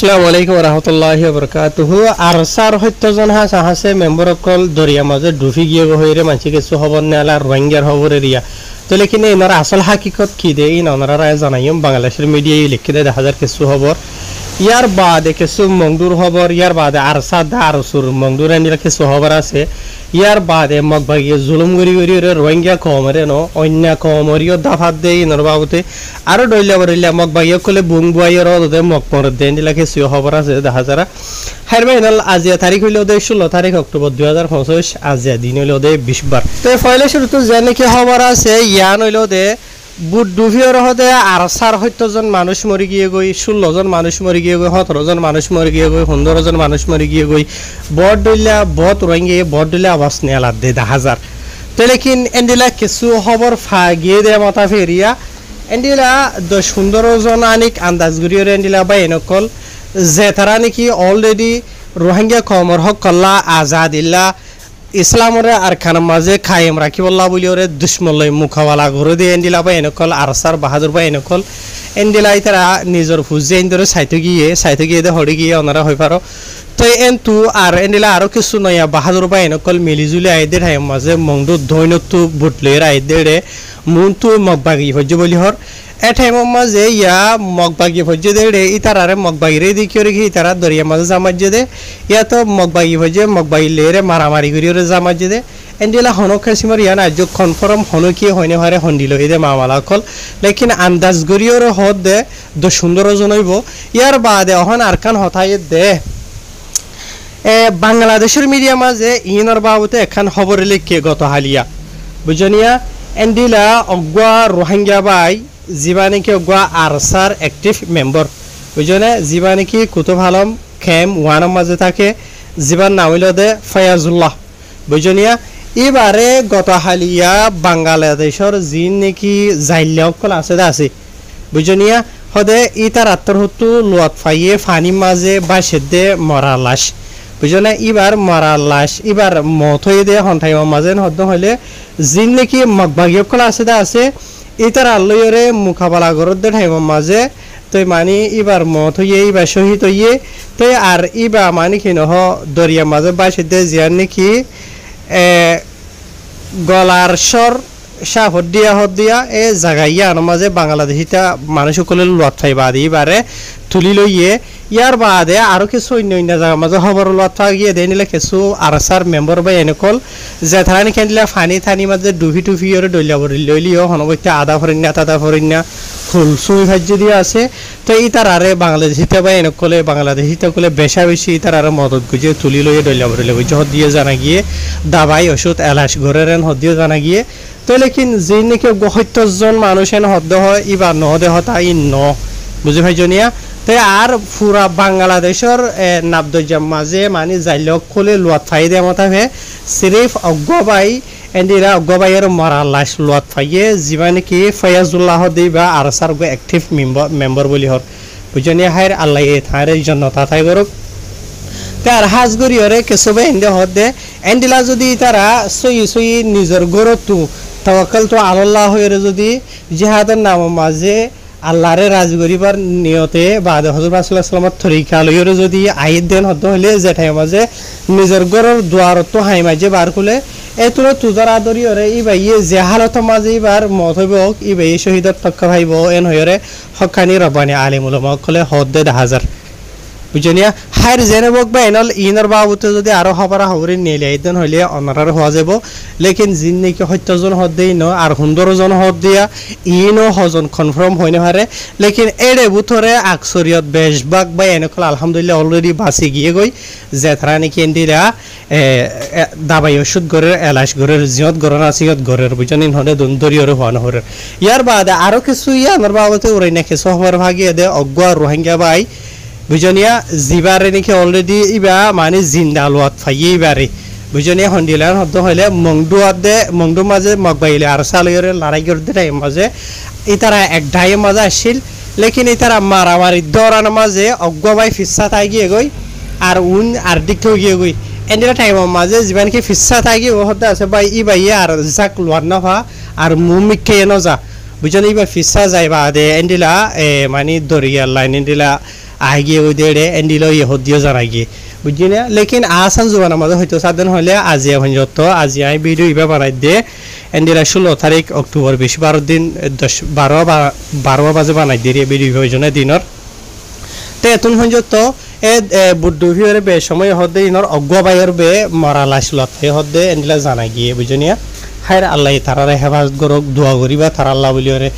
আসসালামু আলাইকুম রহমতুল্লাহি বরকাতুহু আরসার হত্যজন হাসে মেম্বার অকল দরিয়া মাঝে ডুফি গিয়ে হইরে মানসি কিছু খবর নেলা রোহিঙ্গার খবর এরিয়া তো লেকিন এনার আসল হাকিকত কি দে ইন ওনারা জানাইম বাংলাদেশের মিডিয়ায় লিখে দেয় 1000 কিছু খবর ইয়ার বাদে কিছু মংদুর খবর ইয়ার বাদে আরসাদ আরসুর মংদুর এনিরা কিছু খবর আছে ইয়ার বাদে মগবাগিয়ে জুলুম গরি গরি রোহিঙ্গা কমরে ন অন্য কমরিও দাফাত দেই ইনর বাবুতে আরো ডইলা বরিলা মগবাগিয়ে কলে বুং বুয়াইয়ের ওদে মগপর দেন দিলা কিছু খবর আছে 1000 হারবাইনাল আজিয়া তারিখ হইল 16 তারিখ অক্টোবর 2025 আজিয়া দিন হইল 20 বার তো ফয়লে শুরু তো জানে কি খবর আছে ইয়ান হইল বুট ডুফিওর হতে আরসার হত্যজন মানুষ মরি গিয়ে গই 16 জন মানুষ মরি গিয়ে গই 17 জন মানুষ মরি গিয়ে গই 15 জন মানুষ মরি গিয়ে গই বট ডইলা বট রোহিঙ্গা বট ডইলা আবাস নেলা দে 1000 তো লেকিন এন্ডিলা কিছু খবর গিয়ে দে মাথা ফেরিয়া এন্ডিলা 15 জন আনিক আন্দাজ গরিয়র এন্ডিলা বাই নকল যে তারা নাকি অলরেডি রোহিঙ্গা কমর হক কল্লা আজাদিল্লা ইসলামরে আর খান মাঝে খায়েম রাখিবল্লা বলিওরে দুশ্মনলৈ মুখাওয়ালা ঘরে দিয়ে এন্ডিলা বা এনেকল আরসার বাহাদুর বা এনেকল এন্ডিলাই তারা নিজের ফুজে এন্দরে সাইতে গিয়ে দে হড়ি গিয়ে ওনারা হয়ে পারো তো এনতু আর এন্ডিলা আরো কিছু নয়া বাহাদুর বা এনেকল মিলিজুলি আইদের হাইম মাঝে মংদু ধৈনতু বুটলের আইদেরে মুনতু মগবাগি হজ্জ বলি হর এঠাইমর মাঝে ইয়া মগবাগি ভজ্জে দে ইতারারে মগবাগিরে দিকিও রেখে ইতারা দরিয়া মাঝে জামাজ্জে দে ইয়া তো মগবাগি ভজ্জে মগবাগি লেরে মারামারি করিওরে জামাজ্জে দে এন্ডিলা হনক খাসিমর ইয়া না যোগ কনফার্ম হনকি হইনে হারে হন্ডিল দে মামালা কল লেকিন আন্দাজ গরিওরে হদ দে দ সুন্দর জনইব ইয়ার বাদে অহন আরকান হতাই দে বাংলাদেশের মিডিয়া মাঝে ইনর বাবুতে এখন খবর লিখে গত হালিয়া বুঝনিয়া এন্ডিলা অগা রোহিঙ্গা বাই জীবানিকি অগুয়া আরসার অ্যাক্টিভ মেম্বার বুঝনে জীবানিকি কুতুব আলম খেম ওয়ানের মাঝে থাকে জীবান নাম হইল দে ফয়াজুল্লাহ বুঝনিয়া এবারে গত হালিয়া বাংলাদেশের জিন নাকি জাইল্যকল আছে বুঝনিয়া হদে ই তার আত্মহত্যু লোয়াত ফাইয়ে ফানি মাঝে বা সেদে মরা লাশ বুঝনে এবার মরা লাশ এবার মত হয়ে দে হন্ঠাইমার মাঝে হদ্দ হইলে জিন নাকি মগবাগিয়কল আছে ইতার আল্লয়রে মুখাবালা গরদ ঠাইমার মাঝে তো মানে এবার মত হইয়ে এবার শহীদ হইয়ে তো আর ইবা মানে কি নহ দরিয়া মাঝে বাসে দে জিয়ার নাকি গলার স্বর সাফত দিয়া এ জাগাইয়া আনার মাঝে বাংলাদেশিটা মানুষ সকলে লোয়াত ফাইবা দি এবারে তুলি লইয়ে ইয়ার বাদে আরো কিছু অন্য জায়গার মাঝে খবর লোয়াত গিয়ে দিয়ে নিলে কিছু আরসার মেম্বার বা এনেকল যে তারা নাকি দিলে ফানি থানি মাঝে ডুফি টুফি ওরে ডলিয়া বলি লইলিও হনবত্যা আদা ফরিন্যা তাদা ফরিন্যা ফুল সুই ভাজ্য দিয়ে আছে তো ই তার আরে বাংলাদেশিতে বা এনেকলে বাংলাদেশিতে কলে বেশা বেশি তার আরে মদত গুজিয়ে তুলি লইয়ে ডলিয়া বলি বুঝে হদ দিয়ে জানা গিয়ে দাবাই ওষুধ এলাচ ঘরের হদ দিয়ে জানা গিয়ে তো লেকিন যে নাকি 70 মানুষ এন হদ্দ হয় ইবার নহদে হতা ই ন বুঝে ভাইজনিয়া তো আর পুরা বাংলাদেশের নাবদজাম মাঝে মানে জাইলক খোলে লোয়াত ফাই দেয় মতা হে সিরিফ অজ্ঞবাই এন্ডিরা অজ্ঞবাইয়ের মরা লাশ লোয়াত ফাইয়ে যিমানে কি ফয়াজুল্লাহ দি বা আরসার গো অ্যাক্টিভ মেম্বার বলি হর বুঝনিয়া হাইর আল্লাহ এ থারে জন্নতা থাই গরক তার হাজগরি হরে কেসবে এন্ডে হদে এন্ডিলা যদি তারা সই নিজের গরতু তাওয়াক্কাল তো আল্লাহ হয়ে যদি জিহাদের নাম মাঝে আল্লাহরে রাজ করিবার নিয়তে বাদে হযরত রাসূলুল্লাহ সাল্লাল্লাহু আলাইহি ওয়াসাল্লাম তরিকা লইরে যদি আইত দেন হদ হইলে যেটাই মাঝে নিজের ঘরের দুয়ার তো হাই মাঝে বার খুলে এতুলো তুজার আদরি হরে ই ভাইয়ে যে হালত মাঝে এবার মত হইব ই ভাই শহীদের পক্ষ ভাইব এন হইরে হকানি রব্বানি আলিমুল উলামা কলে হদ দে 1000 বুঝনিয়া হাইর জেনেবক বা এনল ইনর বাবুতে যদি আরো খবর হবরি নিলে আইদেন হইলে অনারার হওয়া যাব লেকিন জিন নাকি 70 জন হদ দেই ন আর 15 জন হদ দিয়া ইনো হজন কনফার্ম হইনে হারে লেকিন এড়ে বুথরে আকসরিয়ত বেশবাগ বা এনেকল আলহামদুলিল্লাহ অলরেডি বাসি গিয়ে গই যে তারা নাকি এন্ডিরা দাবাই ওষুধ গরের এলাচ গরের জিয়ত গরনা সিয়ত গরের বুঝনিন হলে দন্দরিয়র হওয়া নহরে ইয়ার বাদে আরো কিছু ইয়ার বাবুতে ওরাই নাকি খবর ভাগিয়ে দে অজ্ঞা রোহিঙ্গা বাই বুঝনিয়া জিবারে নাকি অলরেডি ইবা মানে জিন্দা লোয়াত ফাইয়ে ইবারে বুঝনিয়া হন্ডিলার হদ হইলে মংডু মাঝে মগবাইলে আর সালয়রে লড়াই করতে টাইম মাঝে ইতারা এক ডাই মাঝে আসছিল লেকিন ইতারা মারামারি দৌড়ান মাঝে অজ্ঞবাই ফিসা তাই গিয়ে গই আর উন আর দিক গিয়ে গই এন্ডিলা টাইম মাঝে জীবানকে ফিসা তাই গিয়ে হতে আছে বাই ই বাইয়ে আর জাক লোয়ার না ভা আর মুমিকে ন যা বুঝনি ইবা ফিসা যাইবা দে এন্ডিলা মানে দরিয়া লাইন এন্ডিলা আই গিয়ে ওই দেড়ে এন্ডিলো ইহুদিও জানা গিয়ে বুঝছি না লেকিন আসান জোয়ান আমাদের হয়তো সাধন হলে আজিয়া ভঞ্জত আজি আই ভিডিও ইবা বানাই দে এন্ডিলা 16 তারিখ অক্টোবর 12 দিন 12 বাজে বানাই দিয়ে ভিডিও প্রয়োজনে দিনের তে এতুন ভঞ্জত এ বুদ্ধ ভিওরে বে সময় হদে ইনর অগ্গবাইর বে মরা লাশ লতে হদে এন্ডিলা জানা গিয়ে বুঝনিয়া হায়র আল্লাহ তারারে হেফাজত করক দোয়া করিবা তারা আল্লাহ বলিওরে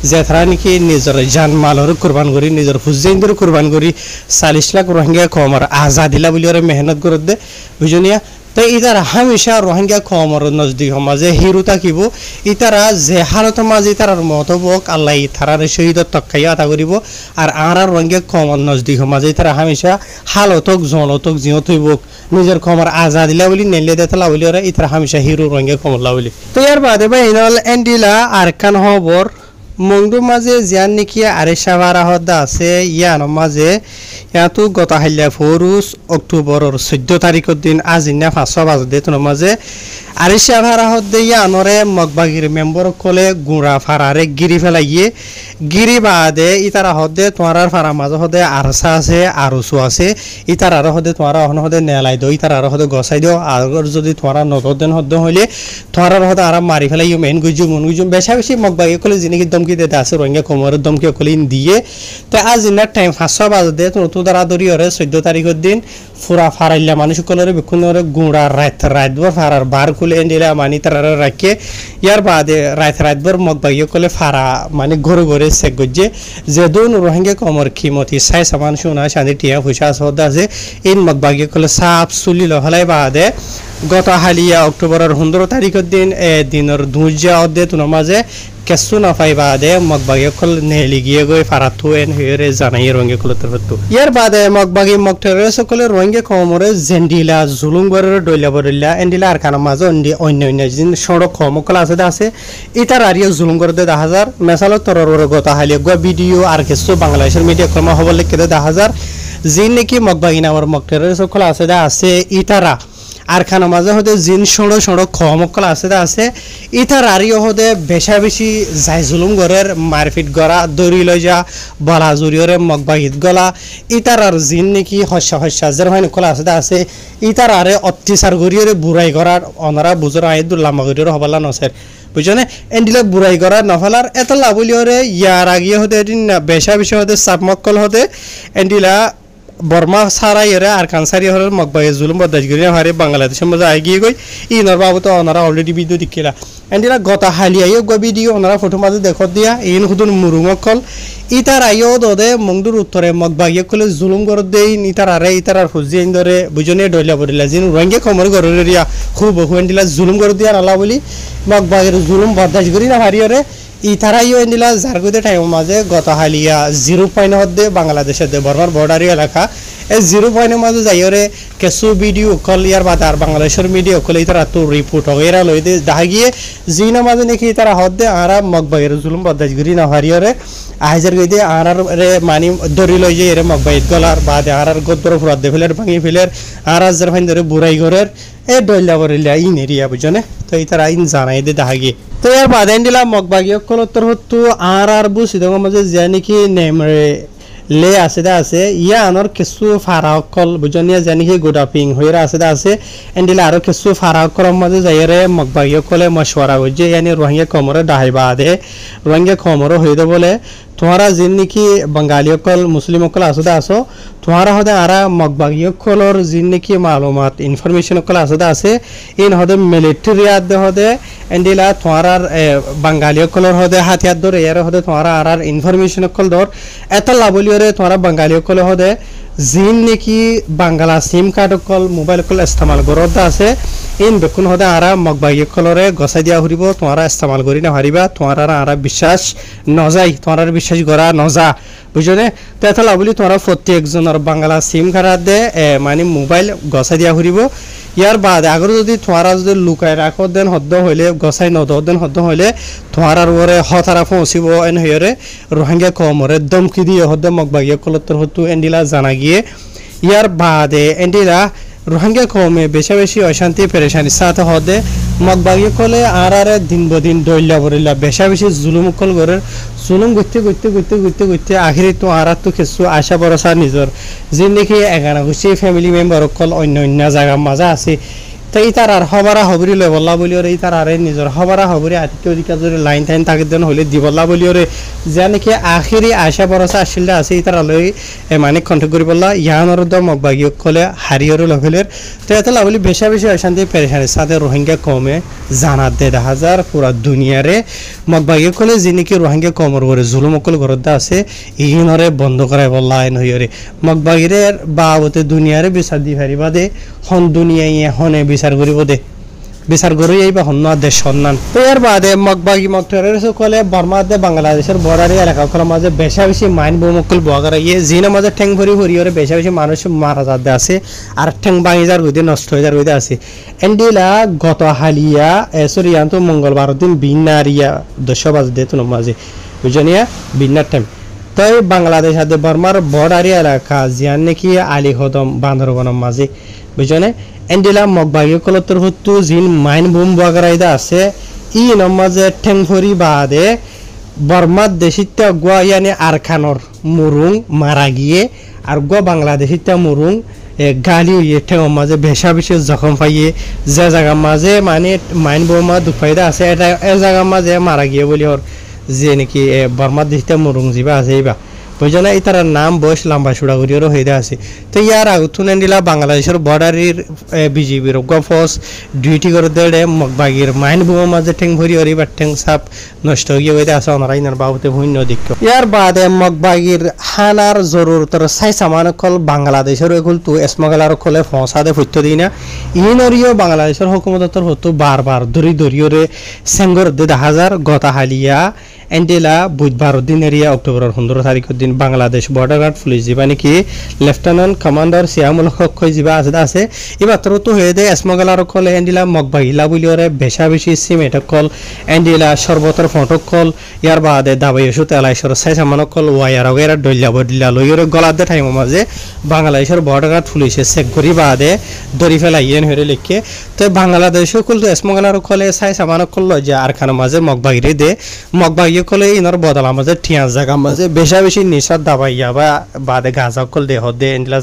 যে তারা নাকি নিজের জান মালর কুরবান করি নিজের হুজেইনদের কুরবান করি 40 লাখ রোহিঙ্গা কমর আজাদিলা বলিওরে মেহনত করে দে বুঝনিয়া তো ইতারা হামেশা রোহিঙ্গা কমর নজদিক সমাজে হিরো থাকিব ইতারা যে হালত মাঝে ইতারার মতবক আল্লাহ তারারে শহীদত তক্কাইয়া আতা করিব আর রোহিঙ্গা কমর নজদিক সমাজে ইতারা হামেশা হালতক জনতক জিয়ত হইবক নিজের কমর আজাদিলা বলি নেলে দেতলা বলি ওরা ইতারা হামেশা হিরো রোহিঙ্গা কমরলা বলি তো ইয়ার বাদে বা ইনল এন্ডিলা আর কান খবর মংদু মাঝে জিয়ান নেকি আরে সাভারা হদ্দা আছে ইয়ান মাঝে ইয়াতো গত হাইলা ফরুস অক্টোবরের 14 তারিখের দিন আজিনা 5 বাজে তোর মাঝে আরে সাভারা হদ্দে ইয়ানরে মগবাগির মেম্বার কলে গুড়া ফারারে গিরি ফেলাইয়ে গিরি বাদে ইতারা হদ্দে তোমার ফারা মাঝে হদে আরসা আছে আরসু আছে ইতারা হদে তোমার অহন হদে নেলাই দো ইতারা হদে গসাই দিও আর যদি তোমার নদদেন হদ্দে হইলে তোমার হদে আরাম মারি ফেলাই মেন গুজু মন গুজু বেশা বেশি মগবাগি কলে জিনিস দমকি দিতে আছে রোহিঙ্গা কোমরের দমকি কলে দিয়ে তো আজ ইনার টাইম 5 বাজে তো তারা দরি হরে 14 তারিখের দিন ফুরা ফারাইলা মানুষ কলরে বিক্ষুণরে গুড়া রাতভর ফারার বার খুলে এন্ডিলা মানি তারা রাখে ইয়ার বাদে রাতভর মগবাগি কলে ফারা মানে ঘরে ঘরে চেক গজে যে দোন রোহিঙ্গা কোমর খিমতি সাই সামান শুনা শান্তি টিয়া পয়সা সদা আছে ইন মগবাগি কলে সাপ চুলি লহলাই বাদে গত হালিয়া অক্টোবরের 15 তারিখের দিন দিনের দুজা অদে তুনো মাঝে কেসু না পাইবা দে মগবাগি কল নেলি গিয়ে গই ফারাতু এন হেরে জানাই রোহিঙ্গা কল তরতু ইয়ার বাদে মগবাগি মগটরে সকলে রোহিঙ্গা কোমরে জেন্ডিলা জুলুমগরের ডইলা বরিলা এন্ডিলা আর কানা মাঝে অন্য জিন সড়ক কমকল আছে ইতার আরিয়া জুলুমগর দে 10000 মেসালো তরর গত হালিয়া গো ভিডিও আর কেসু বাংলাদেশের মিডিয়া কর্ম হবল লিখে দে 10000 জিন নাকি মগবাগি নামের মগটরে সকল আছে ইতারা আর খানা মাঝে হতে জিন সড়ক খমকল আছে ইতার আরিও হতে বেশা বেশি যাই জুলুম ঘরের মারপিট গড়া দড়ি লই যা বলা জুরিয়রে মগবাগিত গলা ইতার আর জিন নাকি হস্যা যের হয় নকল আছে ইতার আরে অত্যাচার গরিয়রে বুড়াই করার অনারা বুজর আইদুল্লাহ গরিয়র হবালা নসের বুঝনে এন্ডিলা বুড়াই করার নফলার এত লাভলিয়রে ইয়ার আগিয়ে হতে বেশা বেশি হতে সাপমকল হতে এন্ডিলা বর্মা সারাই এরা আর কানসারি হলের মগবাগে জুলুম বদাজগিরি হারে বাংলাদেশের মধ্যে আগিয়ে গই ইনর বাবু তো ওনারা অলরেডি ভিডিও দেখিলা এন্ডিলা গতা হালিয়াইও গো ভিডিও ওনারা ফটো মাঝে দেখত দিয়া ইন হুদুন মুরুঙকল ইতার আইও দদে মংদুর উত্তরে মগবাগে কলে জুলুম গর দেই ইতার আরে ইতার আর হুজি ইন্দরে বুজনে ডইলা বরিলা জিন রঙ্গে কমর গরিয়া খুব হুন্ডিলা জুলুম গর দিয়া আলা বলি মগবাগের জুলুম বদাজগিরি না হারিয়রে ইতারাইও এন্ডিলা জারগুদে টাইম মাঝে গত হালিয়া 0 পয়েন্ট হদ্দে বাংলাদেশের দে বর্মার বর্ডারি এলাকা এই 0 পয়েন্টের মাঝে যাইরে কেসু ভিডিও কল ইয়ার বাদার বাংলাদেশের মিডিয়া কল ইতারা তো রিপোর্ট হইরা লই দে দাগিয়ে জিনা মাঝে নাকি ইতারা হদ্দে আরা মগবাগের জুলুম বদাজগিরি না হারিয়রে আইজার গইদে আরার রে মানি দরি লই যে এরে মগবাইত গলার বাদে আরার গদর ফুরাত দে ফেলের ভাঙি ফেলের আরার জার ফাইন ধরে বুড়াই ঘরের এ ডইলা বরিলা ইন এরিয়া বুঝনে তো ইতারা ইন জানাই দে দাগিয়ে তো এর বাদে এন্ডিলা মগবাগি কলতর হতো আর বুঝি দঙ্গ মাঝে জানি কি নেমরে লে আছে ইয়া আনর কিছু ফারাকল বুঝনিয়া জানি কি গোডাপিং হইরা আছে এন্ডিলা আরো কিছু ফারাকল মাঝে যাইরে মগবাগি কলে মশওয়ারা হইছে ইয়ানি রোহিঙ্গা কমরে ডাহাইবা দে রোহিঙ্গা কমরে হইদে বলে তোমারা জিন নাকি বাঙালি কল মুসলিম কল আসো তোমারা হদে আরা মগবাগি কলর জিন নাকি মালুমাত ইনফরমেশন কল আছে ইন হদে মিলিটারি আদ হদে এন্ডিলা তোমার বাঙালি কলর হদে হাতিয়ার ধরে এর হদে তোমারা আরার ইনফরমেশন কল ধর এত লাভলিয়রে তোমারা বাঙালি কল হদে জিন নাকি বাংলা সিম কার্ড কল মোবাইল কল ইস্তেমাল করতে আছে ইন বেকুন হদে আরা মগবাগি কলরে গসাই দিয়া হরিব তোমারা ইস্তেমাল করি না হারিবা তোমারা আরা বিশ্বাস নজাই তোমারা বিশ্বাস করা নজা বুঝনে তো এত লাভলি তোমারা প্রত্যেকজনের বাংলা সিম কার্ড দে মানে মোবাইল গসাই দিয়া হরিব ইয়ার বাদে আগর যদি তোমারা যদি লুকাই রাখো দেন হদ্দ হইলে গসাই নদ দেন হদ্দ হইলে তোমার ওরে হতারা পৌঁছিব এন হইরে রোহিঙ্গা কমরে দমকি দিয়ে হদ্দ মগবাগি কলতর হতো এন্ডিলা জানা গিয়ে ইয়ার বাদে এন্ডিলা রোহিঙ্গা কমে বেশি অশান্তি পেরেশানি সাথে হদে মগবাগি কলে আর দিন বদিন দইলা বরিলা বেশি জুলুম কল গরের জুলুম করতে করতে করতে করতে করতে আখিরে তো আর তো কিছু আশা ভরসা নিজর যে নাকি এগানা গুছি ফ্যামিলি মেম্বার অকল অন্য অন্য জায়গা মাজা আছে তাই তার আর হবারা হবরি লয় বল্লা বলি ওরে তার আরে নিজর হবারা হবরি আতিকে ওদিকে যদি লাইন টাইন তাকে দেন হলে দিবল্লা বলি ওরে যা নাকি আখিরি আশা ভরসা আসলে আছে তার লই মানে কন্ট্যাক্ট করি বললা ইয়ানোর দ মগবাগি কলে হারিয়র লহলের তো এত লাভলি বেশা বেশি অশান্তি পেরেশানি সাথে রোহিঙ্গা কমে জানাত 1,500 পুরা দুনিয়ারে মগবাগি কলে যে নাকি রোহিঙ্গা কমর করে জুলুম অকল ঘরত আছে ইনরে বন্ধ করাই বললা আইন হইরে মগবাগিরে বাবতে দুনিয়ারে বিচার দি হারিবা দে হন দুনিয়ায় হনে বিচার করিব দে বিচার করি এই বা হন্য দেশ সন্ধান তো এর বাদে মগবাগি মক্তরের সকলে বর্মাদে বাংলাদেশের বর্ডারি এলাকাগুলোর মাঝে বেশা বেশি মাইন বোমকল বগারা ইয়ে জিনের মাঝে ঠ্যাং ভরি ভরি ওরে বেশা বেশি মানুষ মারা যাতে আছে আর ঠ্যাং ভাঙি যার হইতে নষ্ট হয়ে যার হইতে আছে এন্ডিলা গত হালিয়া সরিয়ান্ত মঙ্গলবার দিন বিনারিয়া 10 বাজে দেতুন মাঝে বুঝনিয়া বিনার টাইম তাই বাংলাদেশ হাতে বর্মার বর্ডারি এলাকা জিয়ান নাকি আলী হদম বান্দরবনের মাঝে বুঝনে এন্ডিলা মগবাগি কলতর হতো জিন মাইন বোম বগারাইদা আছে ই নমাজে ঠেংফরি বাদে বর্মার দেশিতা গোয়া ইয়ানি আরখানর মুরুং মারা গিয়ে আর গোয়া বাংলাদেশিতা মুরুং গালি ইয়ে ঠেং মাঝে বেশা বেশি জখম পাইয়ে যে জায়গার মাঝে মানে মাইন বোমা দুফাইদা আছে এটা এ জায়গার মাঝে মারা গিয়ে বলি ওর যে নাকি বর্মার দেশিতা মুরুং যিবা আছে এইবা বুঝলে এই তার নাম বয়স লম্বা সুড়া করিও হয়ে আছে তো ইয়ার আগুন দিলা বাংলাদেশের বর্ডারের বিজিবির গফস ডিউটি করে দেড়ে মগবাগির মাইন বোমা মাঝে ঠেং ভরি ওর এবার ঠেং সাপ নষ্ট হয়ে হয়ে আছে ওনারা ইনার বাবুতে ভূন্য দিক ইয়ার বাদে মগবাগির হানার জরুরতর সাই সামান কল বাংলাদেশের এগুল তো স্মগলার কলে ফসাদে ফুটতে দিই না ইনরিও বাংলাদেশের হুকুমতর হতো বারবার দরিওরে সেঙ্গর 1,000 গতা হালিয়া এন্ডেলা বুধবার দিন এরিয়া অক্টোবরের 15 তারিখের দিন বাংলাদেশ বর্ডার গার্ড পুলিশ যা নাকি লেফটেন্যান্ট কমান্ডার সিয়ামুল হক যা আছে এবার তো হয়ে দেয় স্মগলার কল এন্ডেলা মগবাগিলা বলিওরে বেশা বেশি সিমেন্ট কল এন্ডেলা সর্বতর ফটক কল ইয়ার বাদে দাবাই ওষুধ এলাইশর সাই সামান কল ওয়ার ওগেরা ডইলা বডিলা লইরে গলাতে টাইম মাঝে বাংলাদেশের বর্ডার গার্ড পুলিশে চেক করি বাদে দরি ফেলাইয়েন হয়ে লিখে তো বাংলাদেশও কল স্মগলার কলে সাই সামান কল যে আরখানা মাঝে মগবাগিরে দে মগবাগি কলে ইনার বদলা মাঝে ঠিয়া জায়গা মাঝে বেশা বেশি নিশার দাবাইয়া বা বাদে গাঁজা কল দেহ দে এন্ডলা